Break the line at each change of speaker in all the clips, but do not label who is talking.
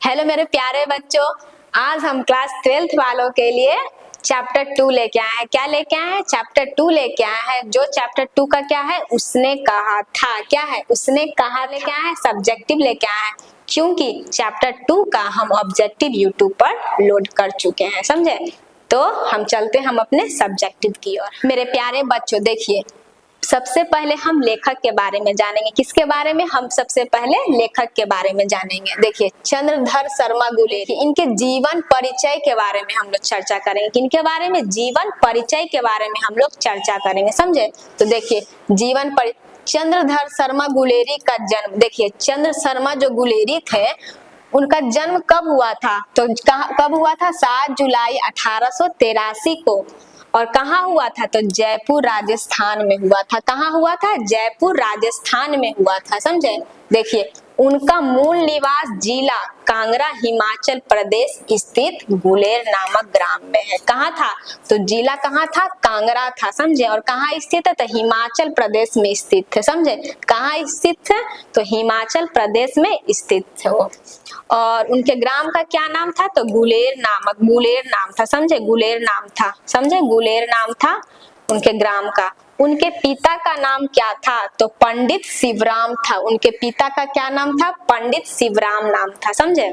Hello मेरे प्यारे बच्चों, आज हम क्लास 12th वालों के लिए चैप्टर 2 लेके आए हैं। क्या लेके आए हैं? चैप्टर 2 लेके आए हैं। जो चैप्टर 2 का क्या है? उसने कहा था। क्या है? उसने कहा लेके आए हैं, सब्जेक्टिव लेके आए हैं। क्योंकि चैप्टर 2 का हम ऑब्जेक्टिव यूट्यूब पर लोड कर चुके हैं, समझे? तो हम चलते हम अपने सब्जेक्टिव की ओर। मेरे प्यारे बच्चों देखिए, सबसे पहले हम लेखक के बारे में जानेंगे। किसके बारे में? हम सबसे पहले लेखक के बारे में जानेंगे। देखिए, चंद्रधर शर्मा गुलेरी, इनके जीवन परिचय के बारे में हम लोग चर्चा करेंगे। किनके बारे में? जीवन परिचय के बारे में हम लोग चर्चा करेंगे, समझे? तो देखिए, चंद्रधर शर्मा गुलेरी का जन्म, देखिए चंद्र शर्मा जो गुलेरी थे उनका जन्म कब हुआ था? तो कब हुआ था? 7 जुलाई 1883 को। और कहाँ हुआ था? तो जयपुर राजस्थान में हुआ था। कहाँ हुआ था? जयपुर राजस्थान में हुआ था, समझे? देखिए, उनका मूल निवास जिला कांगड़ा हिमाचल प्रदेश स्थित गुलेर नामक ग्राम में है। कहाँ था? तो जिला कहाँ था? कांगड़ा था, समझे? और कहाँ स्थित है? तो हिमाचल प्रदेश में स्थित है, समझे? कहाँ स्थित है? तो हिमाचल प्रदेश में स्थित है वो। और उनके ग्राम का क्या नाम था? तो गुलेर नाम था, समझे? गुलेर नाम था, समझे? गुलेर नाम था उनके ग्राम का। उनके पिता का नाम क्या था? तो पंडित शिवराम था। उनके पिता का क्या नाम था? पंडित शिवराम नाम था, समझे?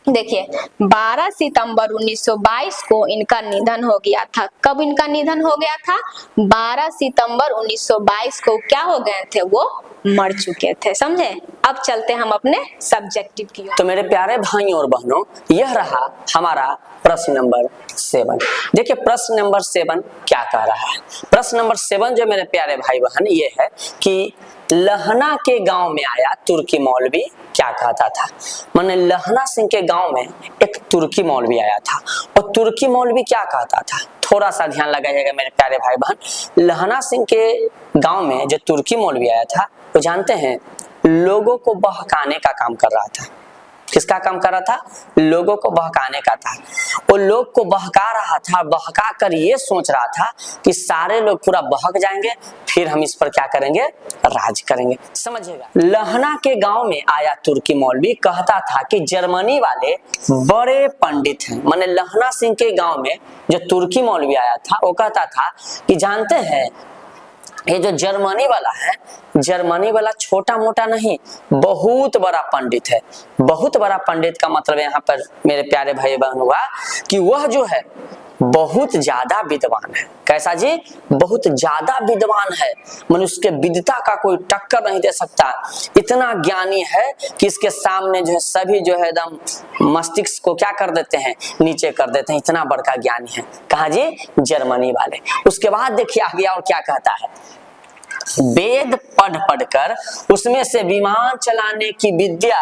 देखिए, 12 सितंबर 1922 को इनका निधन हो गया था। कब इनका निधन हो गया था? 12 सितंबर 1922 को क्या हो गए थे? वो मर चुके थे, समझे? अब चलते हम अपने सब्जेक्टिव की ओर।
तो मेरे प्यारे भाइयों और बहनों, यह रहा हमारा प्रश्न नंबर 7। देखिए, प्रश्न नंबर 7 क्या कह रहा है? प्रश्न नंबर 7 जो मेरे प्यारे भाई बहन ये है कि लहना के गांव में आया तुर्की मौलवी क्या कहता था। माने लहना सिंह के गांव में एक तुर्की मौलवी आया था और तुर्की मौलवी क्या कहता था, थोड़ा सा ध्यान लगाइएगा मेरे प्यारे भाई बहन। लहना सिंह के गांव में जो तुर्की मौलवी आया था वो जानते हैं, लोगों को बहकाने का काम कर रहा था। किसका काम कर रहा था? लोगों को बहकाने का था। वो लोग को बहका रहा था, बहका कर ये सोच रहा था कि सारे लोग पूरा बहक जाएंगे, फिर हम इस पर क्या करेंगे? राज करेंगे, समझिएगा। लहना के गांव में आया तुर्की मौलवी कहता था कि जर्मनी वाले बड़े पंडित हैं। माने लहना सिंह के गांव में जो तुर्की मौलवी आया था वो कहता था कि जानते हैं, ये जो जर्मनी वाला है, जर्मनी वाला छोटा मोटा नहीं, बहुत बड़ा पंडित है। बहुत बड़ा पंडित का मतलब यहाँ पर मेरे प्यारे भाई बहन हुआ कि वह जो है बहुत ज्यादा विद्वान है। कैसा जी? बहुत ज्यादा विद्वान है। मनुष्य के विद्वता का कोई टक्कर नहीं दे सकता। इतना ज्ञानी है कि इसके सामने जो है सभी जो है एकदम मस्तिष्क को क्या कर देते हैं? नीचे कर देते हैं। इतना बड़का ज्ञानी है। कहा जी? जर्मनी वाले। उसके बाद देखिए आगे और क्या कहता है, वेद पढ़ पढ़कर उसमें से विमान चलाने की विद्या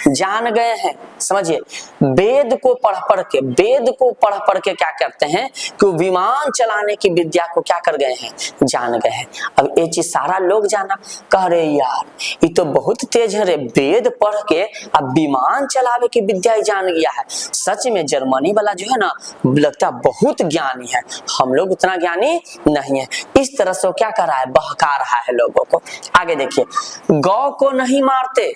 जान गए हैं। समझिए, वेद को पढ़ पढ़ के क्या करते हैं कि विमान चलाने की विद्या को क्या कर गए हैं? जान गए हैं। अब ये चीज सारा लोग जाना, कह रहे यार ये तो बहुत तेज है रे, वेद पढ़ के अब विमान चलावे की विद्या ही जान गया है। सच में जर्मनी वाला जो है ना, लगता बहुत ज्ञानी है, हम लोग उतना ज्ञानी नहीं है। इस तरह से वो क्या कर रहा है? बहका रहा है लोगों को। आगे देखिए, गौ को नहीं मारते।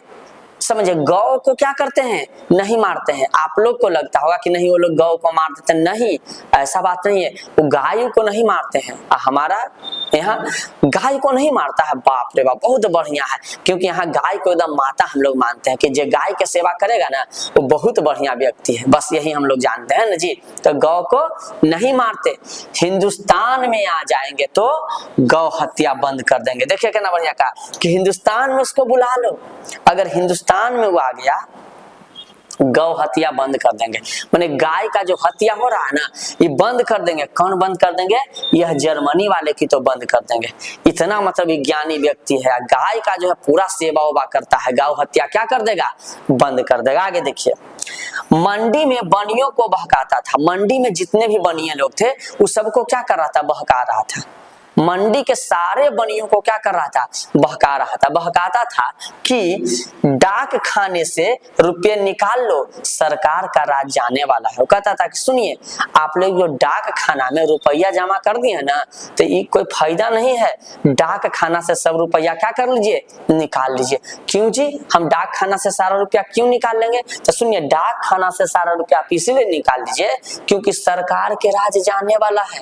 समझे, गौ को क्या करते हैं? नहीं मारते हैं। आप लोग को लगता होगा कि नहीं वो लोग गौ को मार देते, नहीं, ऐसा बात नहीं है। वो गाय को नहीं मारते हैं। हमारा यहाँ गाय को नहीं मारता है। बाप रे बाप, बहुत बढ़िया है, क्योंकि यहाँ गाय को एकदम माता हम लोग मानते हैं कि जो गाय की सेवा करेगा ना वो बहुत बढ़िया व्यक्ति है। बस यही हम लोग जानते हैं ना जी। तो गौ को नहीं मारते। हिंदुस्तान में आ जाएंगे तो गौ हत्या बंद कर देंगे। देखिए कितना बढ़िया कहा कि हिंदुस्तान में उसको बुला लो। अगर हिंदुस्तान में वो आ गया, गौ हत्या बंद कर देंगे। माने गाय का जो हत्या हो रहा है ना, ये बंद कर देंगे। कौन बंद कर देंगे? यह जर्मनी वाले की तो बंद कर देंगे। इतना मतलब विज्ञानी व्यक्ति है। गाय का जो है पूरा सेवा उबा करता है, गौ हत्या क्या कर देगा? बंद कर देगा। आगे देखिए, मंडी में बनियों को बहकाता था। मंडी में जितने भी बनिए लोग थे उस सबको क्या कर रहा था? बहका रहा था। मंडी के सारे बनियों को क्या कर रहा था, बहका रहा था। बहकाता था कि डाक खाने से रुपये निकाल लो, सरकार का राज जाने वाला है। वो कहता था कि सुनिए, आप लोग जो डाक खाना में रुपया जमा कर दिए ना, तो ये कोई फायदा नहीं है, डाक खाना से सब रुपया क्या कर लीजिए, निकाल लीजिए। क्यों जी, हम डाक खाना से सारा रुपया क्यों निकाल लेंगे? तो सुनिए, डाक खाना से सारा रुपया आप इसीलिए निकाल लीजिए क्योंकि सरकार के राज जाने वाला है,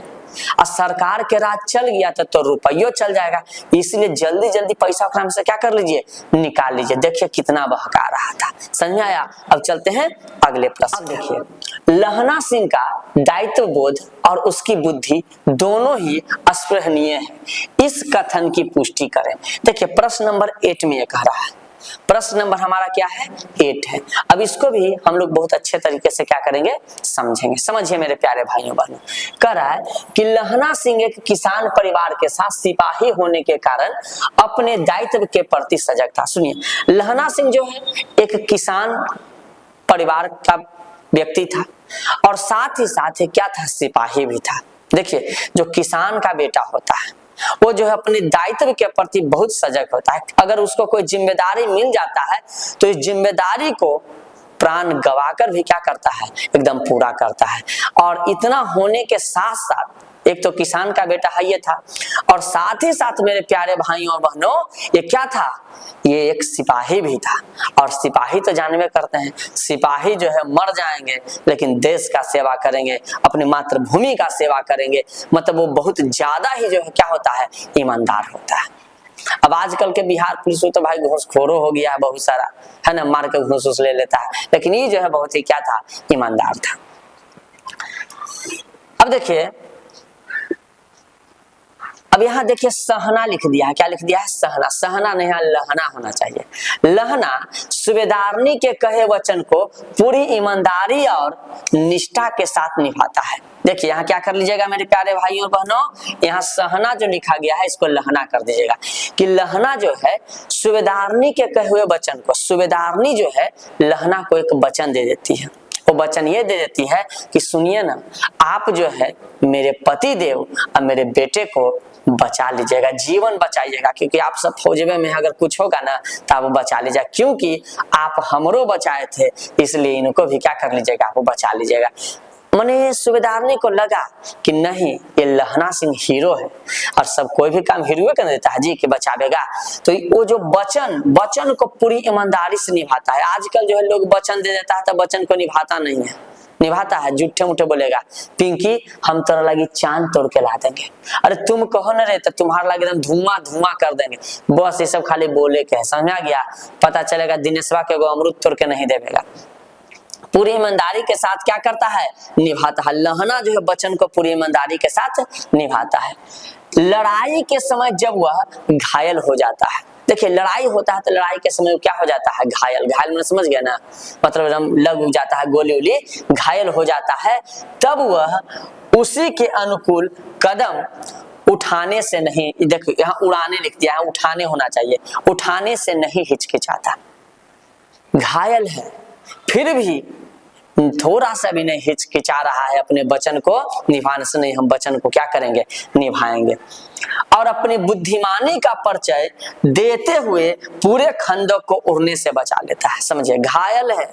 और सरकार के राज चल गया तो रुपया चल जाएगा, इसलिए जल्दी जल्दी पैसा ओकरा में से क्या कर लीजिए, निकाल लीजिए। देखिए कितना बहका रहा था, समझ आया? अब चलते हैं अगले प्रश्न। अब देखिए, लहना सिंह का दायित्व बोध और उसकी बुद्धि दोनों ही अस्पृहनीय है, इस कथन की पुष्टि करें। देखिए प्रश्न नंबर 8 में ये कह रहा है, प्रश्न नंबर हमारा क्या है, 8 है। अब इसको भी हम लोग बहुत अच्छे तरीके से क्या करेंगे, समझेंगे। समझिए मेरे प्यारे भाइयों बहनों, कह रहा है कि लहना सिंह एक किसान परिवार के साथ सिपाही होने के कारण अपने दायित्व के प्रति सजग था। सुनिए, लहना सिंह जो है एक किसान परिवार का व्यक्ति था और साथ ही साथ क्या था, सिपाही भी था। देखिए, जो किसान का बेटा होता है वो जो है अपने दायित्व के प्रति बहुत सजग होता है। अगर उसको कोई जिम्मेदारी मिल जाता है तो इस जिम्मेदारी को प्राण गवाकर भी क्या करता है, एकदम पूरा करता है। और इतना होने के साथ साथ, एक तो किसान का बेटा है ये था, और साथ ही साथ मेरे प्यारे भाइयों और बहनों, ये क्या था, ये एक सिपाही भी था। और सिपाही तो जानवे करते हैं, सिपाही जो है मर जाएंगे लेकिन देश का सेवा करेंगे, अपनी मातृभूमि का सेवा करेंगे, मतलब वो बहुत ज्यादा ही जो है क्या होता है, ईमानदार होता है। अब आजकल के बिहार पुलिस तो भाई घूसखोरों हो गया है बहुत सारा, है ना, मार के घूस ले लेता है, लेकिन ये जो है बहुत ही क्या था, ईमानदार था। अब देखिए, अब यहाँ देखिए सहना लिख दिया है, क्या लिख दिया है, सहना। सहना नहीं, लहना होना चाहिए। लहना सूबेदारनी के कहे वचन को पूरी ईमानदारी और निष्ठा के साथ निभाता है। देखिए यहाँ क्या कर लीजिएगा मेरे प्यारे भाइयों और बहनों, यहाँ सहना जो लिखा गया है इसको लहना कर दीजिएगा कि लहना जो है सूबेदारनी के कहे हुए वचन को, सूबेदारनी जो है लहना को एक वचन दे देती है। वो वचन ये दे देती है कि सुनिए ना, आप जो है मेरे पति देव और मेरे बेटे को बचा लीजिएगा, जीवन बचाइएगा, क्योंकि आप सब फौजवे में अगर कुछ होगा ना तो आप बचा लीजिएगा, क्योंकि आप हमरो बचाए थे, इसलिए इनको भी क्या कर लीजिएगा, आप बचा लीजिएगा। मने सूबेदारनी को लगा कि नहीं, ये लहना सिंह हीरो है और सब कोई भी काम हीरो कर देता है जी कि बचावेगा, तो वो जो वचन को पूरी ईमानदारी से निभाता है। आजकल जो है लोग वचन दे देता है तो वचन को निभाता नहीं है, निभाता है, झूठे मूठे बोलेगा, पिंकी हम तेरा लगी चांद तोड़ के ला देंगे, अरे तुम कहो न रे तो तुम्हारा लगे एकदम धुआं कर देंगे, बस ये सब खाली बोले के है, समझ आ गया? पता चलेगा दिनेशवा के अमरूद तोड़ के नहीं देवेगा। पूरी ईमानदारी के साथ क्या करता है, निभाता है। लहना जो है वचन को पूरी ईमानदारी के साथ निभाता है। लड़ाई के समय जब वह घायल हो जाता है, देखिए लड़ाई होता है तो लड़ाई के समय क्या हो जाता है, घायल। घायल मैंने समझ गया ना, मतलब लग जाता है, गोली उली, घायल हो जाता है, तब वह उसी के अनुकूल कदम उठाने से नहीं, देखो यहाँ उड़ाने लिख दिया है, उठाने होना चाहिए, उठाने से नहीं हिचकिचाता। घायल है फिर भी थोड़ा सा भी नहीं हिचकिचा रहा है अपने वचन को निभाने से, नहीं हम वचन को क्या करेंगे, निभाएंगे। और अपनी बुद्धिमानी का परिचय देते हुए पूरे खंडक को उड़ने से बचा लेता है। समझिए, घायल है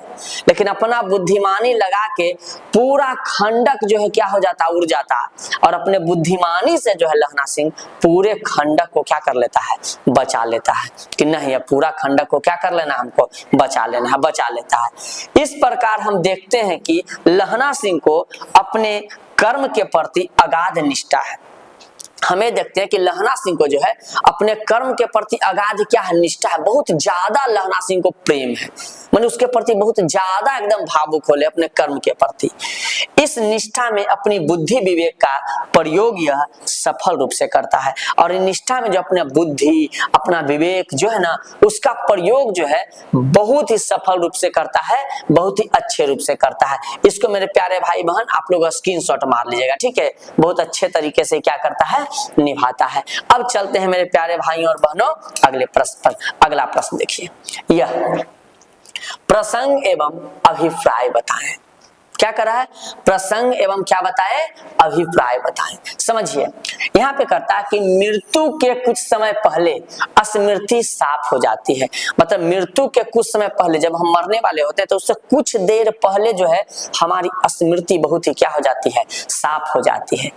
लेकिन अपना बुद्धिमानी लगा के पूरा खंडक जो है क्या हो जाता, उड़ जाता, और अपने बुद्धिमानी से जो है लहना सिंह पूरे खंडक को क्या कर लेता है, बचा लेता है कि नहीं अब पूरा खंडक को क्या कर लेना, हमको बचा लेना है, बचा लेता है। इस प्रकार हम देखते हैं कि लहना सिंह को अपने कर्म के प्रति अगाध निष्ठा है। हमें देखते हैं कि लहना सिंह को जो है अपने कर्म के प्रति अगाध क्या है, निष्ठा है, बहुत ज्यादा लहना सिंह को प्रेम है, माने उसके प्रति बहुत ज्यादा एकदम भावुक होले अपने कर्म के प्रति। इस निष्ठा में अपनी बुद्धि विवेक का प्रयोग यह सफल रूप से करता है, और इन निष्ठा में जो अपना बुद्धि अपना विवेक जो है ना उसका प्रयोग जो है बहुत ही सफल रूप से करता है, बहुत ही अच्छे रूप से करता है। इसको मेरे प्यारे भाई बहन आप लोग स्क्रीनशॉट मार लीजिएगा, ठीक है, बहुत अच्छे तरीके से क्या करता है, निभाता है। अब चलते हैं मेरे प्यारे भाइयों और बहनों अगले प्रश्न पर। अगला प्रश्न देखिए, यह प्रसंग एवं अभिप्राय बताएं। क्या कर रहा है, प्रसंग एवं क्या बताए, अभिप्राय बताए। समझिए यहाँ पे करता है कि मृत्यु के कुछ समय पहले स्मृति साफ हो जाती है। मतलब मृत्यु के कुछ समय पहले जब हम मरने वाले होते हैं तो उससे कुछ देर पहले जो है हमारी स्मृति बहुत ही क्या हो जाती है, साफ हो जाती है।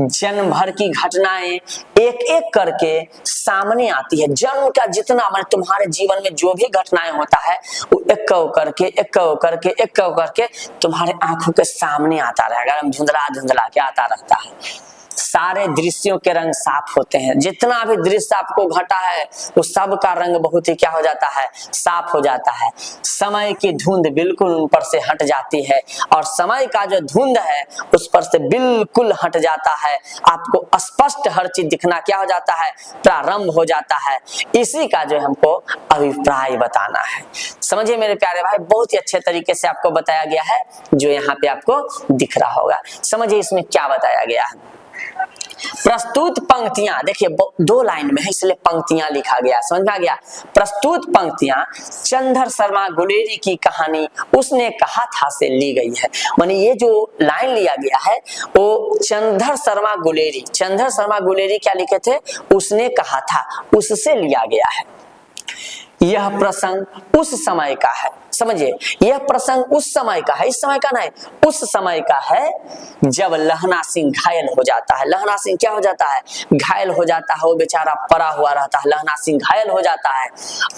जन्म भर की घटनाएं एक एक करके सामने आती है। जन्म का जितना मतलब तुम्हारे जीवन में जो भी घटनाएं होता है वो एक करके तुम्हारे आंखों के सामने आता रहेगा, धुंधला धुंधला के आता रहता है। सारे दृश्यों के रंग साफ होते हैं। जितना भी दृश्य आपको घटा है वो सब का रंग बहुत ही क्या हो जाता है, साफ हो जाता है। समय की धुंध बिल्कुल उन पर से हट जाती है और समय का जो धुंध है उस पर से बिल्कुल हट जाता है। आपको स्पष्ट हर चीज दिखना क्या हो जाता है, प्रारंभ हो जाता है। इसी का जो हमको अभिप्राय बताना है। समझिए मेरे प्यारे भाई, बहुत ही अच्छे तरीके से आपको बताया गया है जो यहाँ पे आपको दिख रहा होगा। समझिए इसमें क्या बताया गया है। प्रस्तुत पंक्तियां, देखिए दो लाइन में है इसलिए पंक्तियां लिखा गया, समझ में आ गया। प्रस्तुत पंक्तियां चंद्र शर्मा गुलेरी की कहानी उसने कहा था से ली गई है। माने ये जो लाइन लिया गया है वो चंद्र शर्मा गुलेरी क्या लिखे थे, उसने कहा था, उससे लिया गया है। यह प्रसंग उस समय का है। समझिए यह प्रसंग उस समय का है, इस समय का नहीं, उस समय का है जब लहना सिंह घायल हो जाता है। लहना सिंह क्या हो जाता है, घायल हो जाता है। वो बेचारा पड़ा हुआ रहता है, लहना सिंह घायल हो जाता है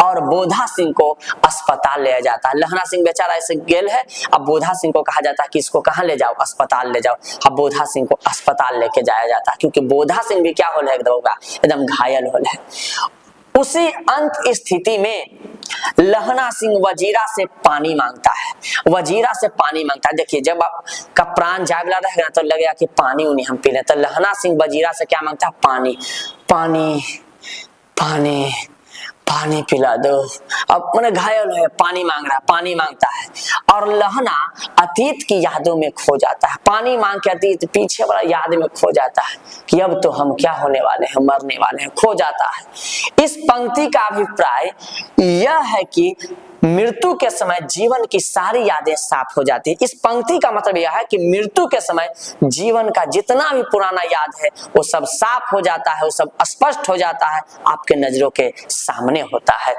और बोधा सिंह को अस्पताल ले जाता है। लहना सिंह बेचारा ऐसे गेल है, अब बोधा सिंह को कहा जाता है कि इसको कहाँ ले जाओ, अस्पताल ले जाओ। अब बोधा सिंह को अस्पताल लेके जाया जाता है क्योंकि बोधा सिंह भी क्या होल है, एकदम घायल होल है। उसी अंत स्थिति में लहना सिंह वजीरा से पानी मांगता है, वजीरा से पानी मांगता है। देखिए जब आपका प्राण जाए वाला रहेगा तो लगेगा कि पानी उन्हीं हम पी लें, तो लहना सिंह वजीरा से क्या मांगता है, पानी पानी पानी पानी पिला दो। अब मैंने घायल है, पानी मांग रहा है, पानी मांगता है और लहना अतीत की यादों में खो जाता है। पानी मांग के अतीत पीछे वाला याद में खो जाता है कि अब तो हम क्या होने वाले हैं, मरने वाले हैं, खो जाता है। इस पंक्ति का अभिप्राय यह है कि मृत्यु के समय जीवन की सारी यादें साफ हो जाती है। इस पंक्ति का मतलब यह है कि मृत्यु के समय जीवन का जितना भी पुराना याद है वो सब साफ हो जाता है, वो सब स्पष्ट हो जाता है, आपके नजरों के सामने होता है।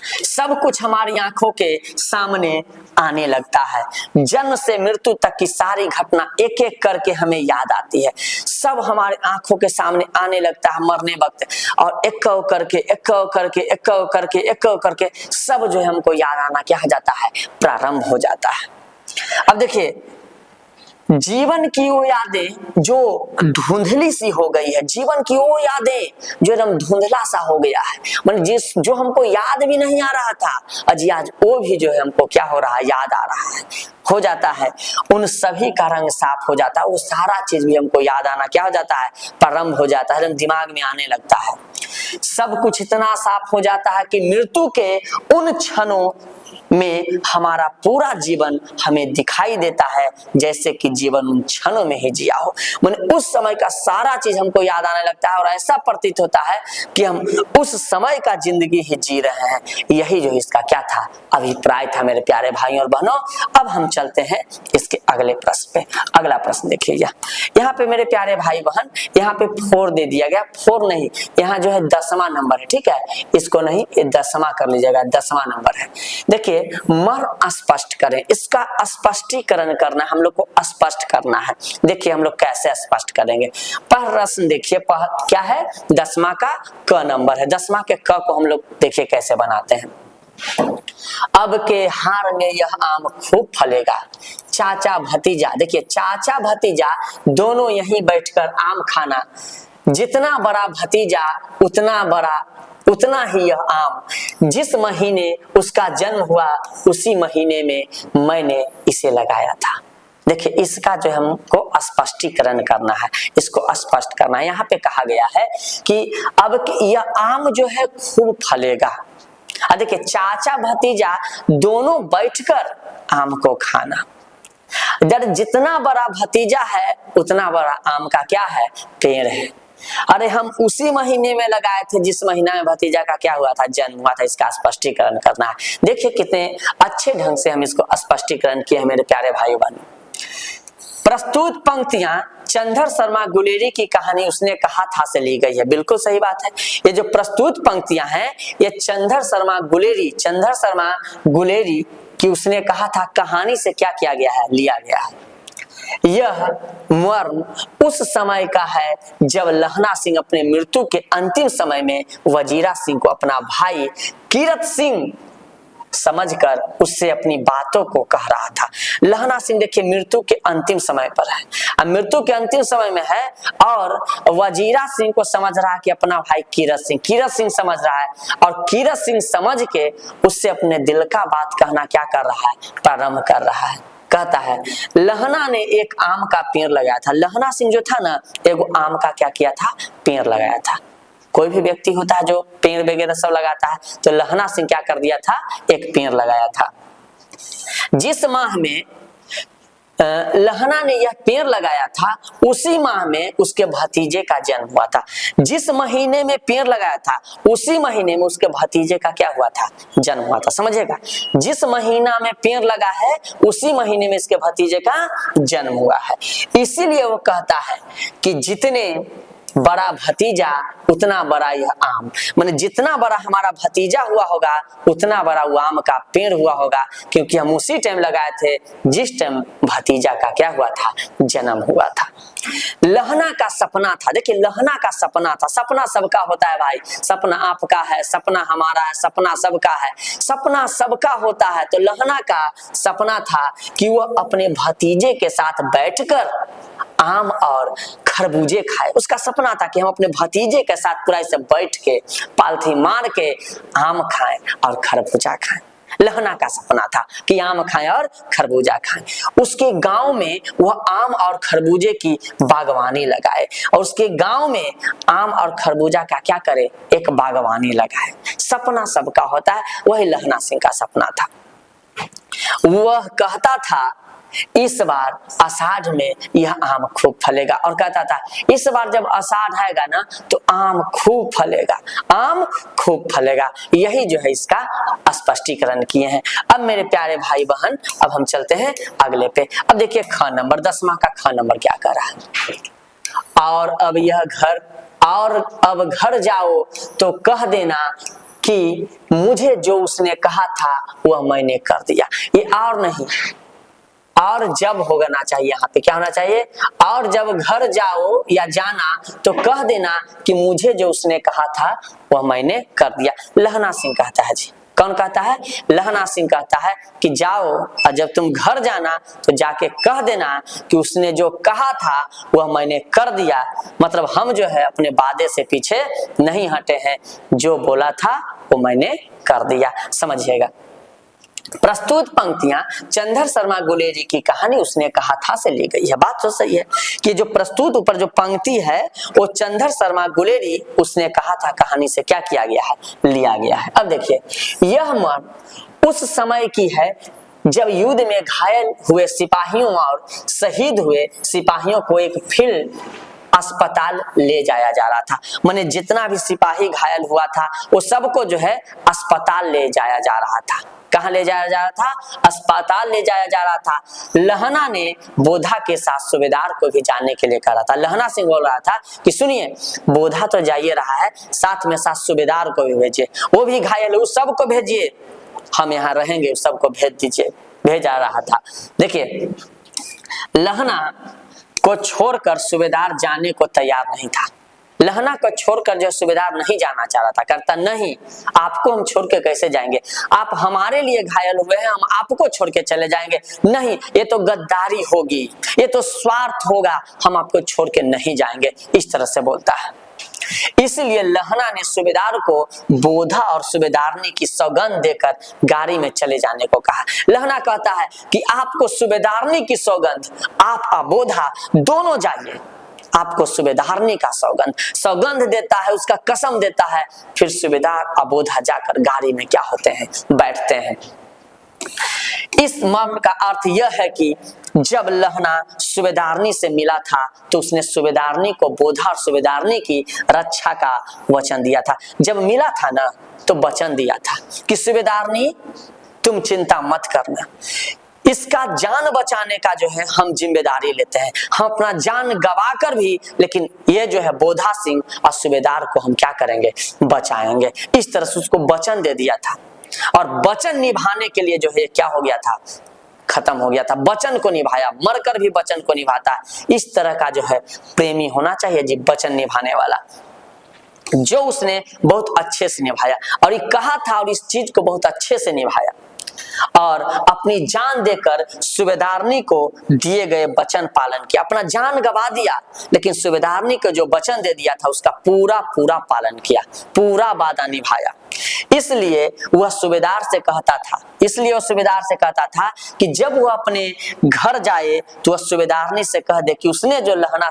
सब कुछ हमारी आंखों के सामने आने लगता है। जन्म से मृत्यु तक की सारी घटना एक एक करके हमें याद आती है। सब हमारे आंखों के सामने आने लगता है मरने वक्त, और एक करके सब जो है हमको याद आना क्या हो जाता है, प्रारंभ हो जाता है। अब देखिए जीवन की वो यादें जो धुंधली सी हो गई है, जीवन की वो यादें जो एकदम धुंधला सा हो गया है, मतलब जो हमको याद भी नहीं आ रहा था अजी आज वो भी जो है हमको क्या हो रहा है, याद आ रहा है, हो जाता है। उन सभी का रंग साफ हो जाता है, वो सारा चीज भी हमको याद आना क्या हो जाता है, प्रारंभ हो जाता है, दिमाग में आने लगता है। सब कुछ इतना साफ हो जाता है कि मृत्यु के उन क्षणों में हमारा पूरा जीवन हमें दिखाई देता है जैसे कि जीवन उन क्षणों में ही जिया हो। माने उस समय का सारा चीज हमको याद आने लगता है और ऐसा प्रतीत होता है कि हम उस समय का जिंदगी ही जी रहे हैं। यही जो इसका क्या था, अभिप्राय था मेरे प्यारे भाइयों और बहनों। अब हम चलते हैं इसके अगले प्रश्न पे। अगला प्रश्न देखिएगा, यहाँ पे मेरे प्यारे भाई बहन, यहाँ पे 4 दे दिया गया, 4 नहीं, यहाँ जो है 10वां नंबर है, ठीक है, इसको नहीं, ये 10वां कर लीजिएगा, 10वां नंबर है। देखिए मर स्पष्ट करें, इसका स्पष्टीकरण करना, हम लोग को स्पष्ट करना है। देखिए हम लोग कैसे स्पष्ट करेंगे। प्रश्न देखिए क्या है, 10वां का क नंबर है। 10वां के क को हम लोग देखिए कैसे बनाते हैं। अब के हार में यह आम खूब फलेगा, चाचा भतीजा, देखिए चाचा भतीजा दोनों यहीं बैठकर आम खाना, जितना बड़ा भतीजा उतना ही यह आम, जिस महीने उसका जन्म हुआ उसी महीने में मैंने इसे लगाया था। देखिए इसका जो हमको स्पष्टीकरण करना है, इसको स्पष्ट करना है। यहाँ पे कहा गया है कि अब यह आम जो है खूब फलेगा। देखिए चाचा भतीजा दोनों बैठकर आम को खाना, जितना बड़ा भतीजा है उतना बड़ा आम का क्या है, पेड़ है। अरे हम उसी महीने में लगाए थे जिस महीना में भतीजा का क्या हुआ था, जन्म हुआ था। इसका स्पष्टीकरण करना है। देखिए कितने अच्छे ढंग से हम इसको स्पष्टीकरण किए हैं मेरे प्यारे भाइयों बहनों। प्रस्तुत पंक्तियां चंदर शर्मा गुलेरी की कहानी उसने कहा था से ली गई है। बिल्कुल सही बात है। ये जो प्रस्तुत पंक्तियां हैं ये चंदर शर्मा गुलेरी की उसने कहा था कहानी से क्या किया गया है, लिया गया है। यह मर्म उस समय का है जब लहना सिंह अपने मृत्यु के अंतिम समय में वजीरा सिंह को अपना भाई कीरत सिंह समझकर उससे अपनी बातों को कह रहा था। लहना सिंह देखिए मृत्यु के अंतिम समय पर है, अब मृत्यु के अंतिम समय में है और वजीरा सिंह को समझ रहा है कि अपना भाई कीरत सिंह समझ रहा है और कीरत सिंह समझ के उससे अपने दिल का बात कहना क्या कर रहा है, प्रारंभ कर रहा है। कहता है लहना ने एक आम का पेड़ लगाया था। लहना सिंह जो था ना एगो आम का क्या किया था, पेड़ लगाया था। कोई भी व्यक्ति होता है जो पेड़ वगैरह सब लगाता है, तो लहना सिंह क्या कर दिया था, एक पेड़ लगाया था। जिस माह में लहना ने यह पेड़ लगाया था उसी माह में उसके भतीजे का जन्म हुआ था। जिस महीने में पेड़ लगाया था उसी महीने में उसके भतीजे का क्या हुआ था, जन्म हुआ था। समझिएगा, जिस महीना में पेड़ लगा है उसी महीने में इसके भतीजे का जन्म हुआ है। इसीलिए वो कहता है कि जितने बड़ा भतीजा उतना बड़ा यह आम, माने जितना बड़ा हमारा भतीजा हुआ होगा उतना बड़ा वो आम का पेड़ हुआ होगा, क्योंकि हम उसी टाइम लगाए थे जिस टाइम भतीजा का क्या हुआ था, जन्म हुआ था। लहना का सपना था। देखिए लहना का सपना था। सपना सबका होता है भाई, सपना आपका है, सपना हमारा है, सपना सबका है, सपना सबका होता है। तो लहना का सपना था कि वह अपने भतीजे के साथ बैठकर आम और खरबूजे खाए। उसका सपना था कि हम अपने भतीजे के साथ पूरा ऐसे बैठ के पालथी मार के आम खाएं और खरबूजा खाएं। लहना का सपना था कि आम खाएं और खरबूजा खाएं। उसके गांव में वह आम और खरबूजे की बागवानी लगाए और उसके गांव में आम और खरबूजा का क्या करे, एक बागवानी लगाए। सपना सबका होता है, वही लहना सिंह का सपना था। वह कहता था इस बार आषाढ़ में यह आम खूब फलेगा और कहता था इस बार जब आषाढ़ आएगा ना तो आम खूब फलेगा, आम खूब फलेगा। यही जो है इसका स्पष्टीकरण किए हैं। अब मेरे प्यारे भाई बहन अब हम चलते हैं अगले पे। अब देखिए ख नंबर 10वां का ख नंबर क्या कर रहा है, और अब यह घर और अब घर जाओ तो कह देना कि मुझे जो उसने कहा था वह मैंने कर दिया। ये और नहीं, और जब होना चाहिए, यहाँ पे क्या होना चाहिए, और जब घर जाओ या जाना तो कह देना कि मुझे जो उसने कहा था वह मैंने कर दिया। लहना सिंह कहता है जी, कौन कहता है, लहना सिंह कहता है कि जाओ और जब तुम घर जाना तो जाके कह देना कि उसने जो कहा था वह मैंने कर दिया। मतलब हम जो है अपने वादे से पीछे नहीं हटे हैं, जो बोला था वो मैंने कर दिया। समझिएगा, प्रस्तुत पंक्तियां चंदर शर्मा गुलेरी की कहानी उसने कहा था से ली गई है। बात तो सही है कि जो प्रस्तुत ऊपर जो पंक्ति है वो चंदर शर्मा गुलेरी उसने कहा था कहानी से क्या किया गया है, लिया गया है। अब देखिए यह मर्म उस समय की है जब युद्ध में घायल हुए सिपाहियों और शहीद हुए सिपाहियों को एक फील्ड अस्पताल ले जाया जा रहा था। माने जितना भी सिपाही घायल हुआ था वो सबको जो है अस्पताल ले जाया जा रहा था। कहाँ ले जाया जा रहा था, अस्पताल ले जाया जा रहा था। लहना ने बोधा के साथ सूबेदार को भी जाने के लिए कहा था। लहना सिंह बोल रहा था कि सुनिए बोधा तो जाइए रहा है, साथ में साथ सूबेदार को भी भेजिए, वो भी घायल है, उस सबको भेजिए, हम यहाँ रहेंगे, उस सबको भेज दीजिए। भेजा रहा था। देखिए लहना को छोड़कर सूबेदार जाने को तैयार नहीं था। लहना को छोड़कर जो सूबेदार नहीं जाना चाह रहा था, कहता नहीं आपको हम छोड़ के कैसे जाएंगे, आप हमारे लिए घायल हुए हैं, हम आपको छोड़ के चले जाएंगे, नहीं ये तो गद्दारी होगी, ये तो स्वार्थ होगा, हम आपको छोड़ के नहीं जाएंगे, इस तरह से बोलता है। इसलिए लहना ने सूबेदार को बोधा और सूबेदारनी की सौगंध देकर गाड़ी में चले जाने को कहा। लहना कहता है कि आपको सूबेदारनी की सौगंध, आप और बोधा दोनों जाइए, आपको सूबेदारनी का सौगंध देता है, उसका कसम देता है। फिर सूबेदार और बोधा जाकर गाड़ी में क्या होते हैं, बैठते हैं। इस मर्म का अर्थ यह है कि जब लहना सूबेदारनी से मिला था तो उसने सूबेदारनी को बोधा और सूबेदारनी की रक्षा का वचन दिया था। जब मिला था ना तो वचन दिया था कि सूबेदारनी तुम चिंता मत करना, इसका जान बचाने का जो है हम जिम्मेदारी लेते हैं, हम अपना जान गवा कर भी, लेकिन ये जो है बोधा सिंह और सूबेदार को हम क्या करेंगे, बचाएंगे। इस तरह से उसको वचन दे दिया था और वचन निभाने के लिए जो है क्या हो गया था, खत्म हो गया था। वचन को निभाया, मरकर भी वचन को निभाता है। इस तरह का जो है प्रेमी होना चाहिए जी, वचन निभाने वाला, जो उसने बहुत अच्छे से निभाया और ये कहा था और इस चीज को बहुत अच्छे से निभाया और अपनी जान देकर सूबेदारनी को दिए गए वचन पालन किया। अपना जान गवा दिया लेकिन सूबेदारनी को जो वचन दे दिया था उसका पूरा पूरा पालन किया, पूरा वादा निभाया। इसलिए वह सूबेदार से कहता था कि जब वह अपने घर जाए तो वह सूबेदारनी से कह दे कि उसने जो लहना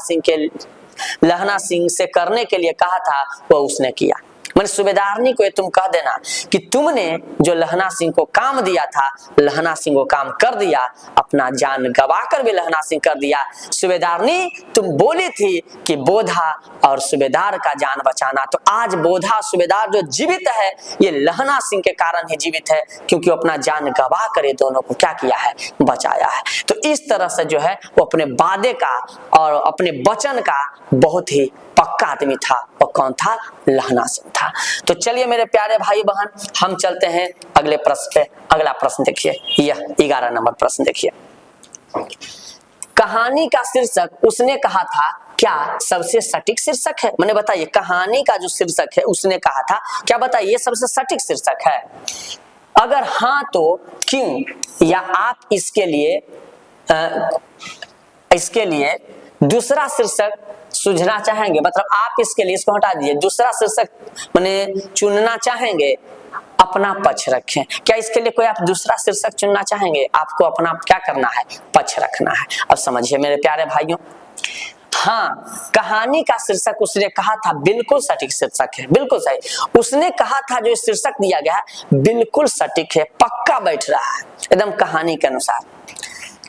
सिंह से करने के लिए कहा था वह उसने किया। मैंने सूबेदारनी को ये तुम कह देना कि तुमने जो लहना सिंह को काम दिया था, लहना सिंह को काम कर दिया, अपना जान गवाकर भी लहना सिंह कर दिया। सूबेदारनी तुम बोली थी कि बोधा और सूबेदार का जान बचाना, तो आज बोधा सूबेदार जो जीवित है ये लहना सिंह के कारण ही जीवित है, क्योंकि वो अपना जान गवा कर ये दोनों को क्या किया है, बचाया है। तो इस तरह से जो है वो अपने वादे का और अपने वचन का बहुत ही पक्का आदमी था। और कौन था, लहना सिंह था। तो चलिए मेरे प्यारे भाई बहन, हम चलते हैं अगले प्रश्न पे। अगला प्रश्न देखिए, यह 11 नंबर प्रश्न देखिए। कहानी का शीर्षक उसने कहा था क्या सबसे सटीक शीर्षक है? मैंने बताइए, कहानी का जो शीर्षक है उसने कहा था, क्या बताइए ये सबसे सटीक शीर्षक है? अगर हाँ तो क्यों, या आप इसके लिए दूसरा शीर्षक सुझना चाहेंगे? मतलब आप इसके लिए, इसको हटा दीजिए, दूसरा शीर्षक माने चुनना चाहेंगे, अपना पक्ष रखें। क्या इसके लिए कोई आप दूसरा शीर्षक चुनना चाहेंगे? आपको अपना क्या करना है, पक्ष रखना है। अब समझिए मेरे प्यारे भाइयों, हाँ, कहानी का शीर्षक उसने कहा था बिल्कुल सटीक शीर्षक है, बिल्कुल सही। उसने कहा था जो शीर्षक दिया गया है बिल्कुल सटीक है, पक्का बैठ रहा है एकदम कहानी के अनुसार,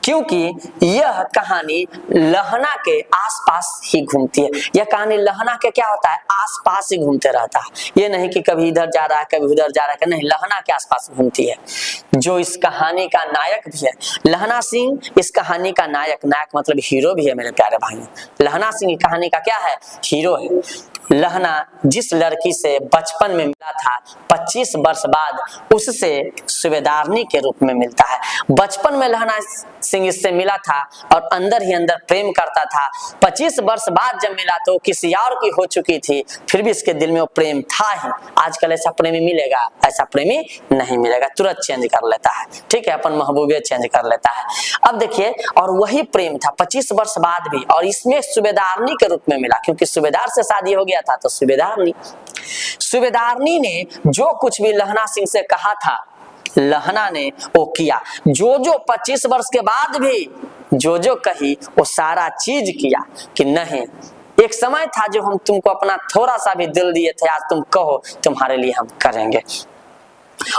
क्योंकि यह कहानी लहना के आसपास ही घूमती है। यह कहानी लहना के क्या होता है, आसपास ही घूमते रहता है। ये नहीं कि कभी इधर जा रहा है कभी उधर जा रहा है, नहीं, लहना के आसपास घूमती है। जो इस कहानी का नायक भी है, लहना सिंह इस कहानी का नायक मतलब हीरो भी है मेरे प्यारे भाइयों। लहना सिंह की कहानी का क्या है, हीरो है। लहना जिस लड़की से बचपन में मिला था, 25 वर्ष बाद उससे सूबेदारनी के रूप में मिलता है। बचपन में लहना सिंह इससे मिला था और अंदर ही अंदर प्रेम करता था। 25 वर्ष बाद जब मिला तो किसी और की हो चुकी थी, फिर भी इसके दिल में वो प्रेम था ही। आजकल ऐसा प्रेमी मिलेगा? ऐसा प्रेमी नहीं मिलेगा, तुरंत चेंज कर लेता है, ठीक है, अपन महबूबे चेंज कर लेता है। अब देखिए, और वही प्रेम था 25 वर्ष बाद भी, और इसमें सूबेदारनी के रूप में मिला, क्योंकि सूबेदार से शादी हो गया था तो सूबेदारनी ने जो कुछ भी लहना सिंह से कहा था, लहना ने वो किया। जो 25 वर्ष के बाद भी जो कही वो सारा चीज किया कि नहीं। एक समय था जो हम तुमको अपना थोड़ा सा भी दिल दिए थे, आज तुम कहो तुम्हारे लिए हम करेंगे।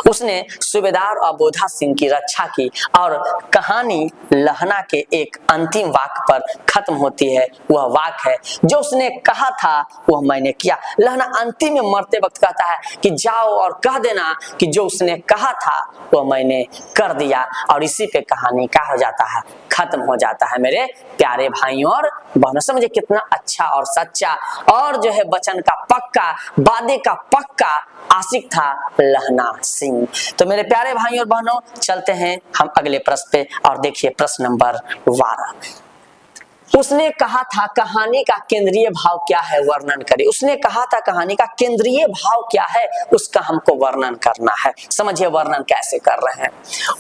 उसने सूबेदार और बोधा सिंह की रक्षा की और कहानी लहना के एक अंतिम वाक्य पर खत्म होती है। वह वाक्य है जो उसने कहा था वह मैंने किया। लहना अंतिम में मरते वक्त कहता है कि जाओ और कह देना कि जो उसने कहा था वह मैंने कर दिया, और इसी पे कहानी क्या हो जाता है, खत्म हो जाता है मेरे प्यारे भाइयों और बहनों। समझे कितना अच्छा और सच्चा और जो है वचन का पक्का, वादे का पक्का आशिक था लहना सिंह। तो मेरे प्यारे भाइयों और बहनों, चलते हैं हम अगले प्रश्न पे और देखिए प्रश्न नंबर 12। उसने कहा था कहानी का केंद्रीय भाव क्या है, वर्णन करिए। उसने कहा था कहानी का केंद्रीय भाव क्या है, उसका हमको वर्णन करना है। समझिए वर्णन कैसे कर रहे हैं।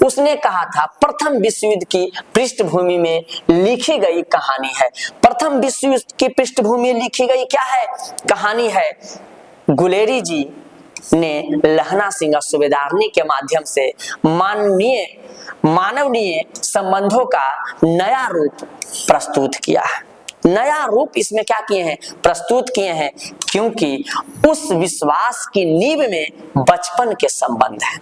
उसने कहा था प्रथम विश्व युद्ध की पृष्ठभूमि में लिखी गई कहानी है। प्रथम विश्व युद्ध की पृष्ठभूमि में लिखी गई क्या है, कहानी है। गुलेरी जी ने लहना सिंह और सूबेदारनी के माध्यम से मानवीय संबंधों का नया रूप प्रस्तुत किया है। नया रूप इसमें क्या किए हैं, प्रस्तुत किए हैं, क्योंकि उस विश्वास की नींव में बचपन के संबंध है।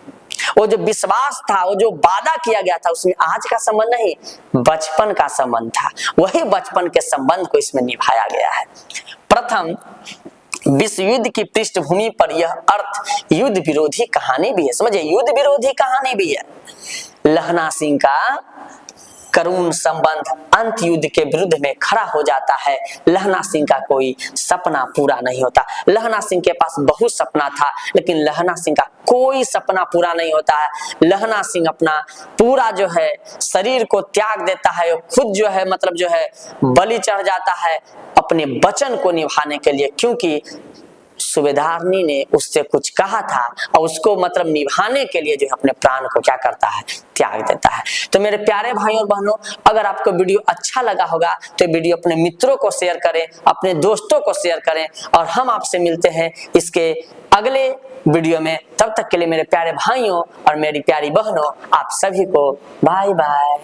वो जो विश्वास था, वो जो वादा किया गया था, उसमें आज का संबंध नहीं, बचपन का संबंध था। वही बचपन के संबंध को इसमें निभाया गया है। प्रथम विश्व युद्ध की पृष्ठभूमि पर यह अर्थ युद्ध विरोधी कहानी भी है। समझिए, युद्ध विरोधी कहानी भी है। लहना सिंह का करुण संबंध अंत युद्ध के विरुद्ध में खड़ा हो जाता है। लहना सिंह का कोई सपना पूरा नहीं होता। लहना सिंह के पास बहुत सपना था, लेकिन लहना सिंह का कोई सपना पूरा नहीं होता है। लहना सिंह अपना पूरा जो है शरीर को त्याग देता है, खुद जो है मतलब जो है बलि चढ़ जाता है अपने वचन को निभाने के लिए, क्योंकि सूबेदारनी ने उससे कुछ कहा था और उसको मतलब निभाने के लिए जो है अपने प्राण को क्या करता है, त्याग देता है। तो मेरे प्यारे भाइयों और बहनों, अगर आपको वीडियो अच्छा लगा होगा तो वीडियो अपने मित्रों को शेयर करें, अपने दोस्तों को शेयर करें, और हम आपसे मिलते हैं इसके अगले वीडियो में। तब तक के लिए मेरे प्यारे भाइयों और मेरी प्यारी बहनों, आप सभी को बाय बाय।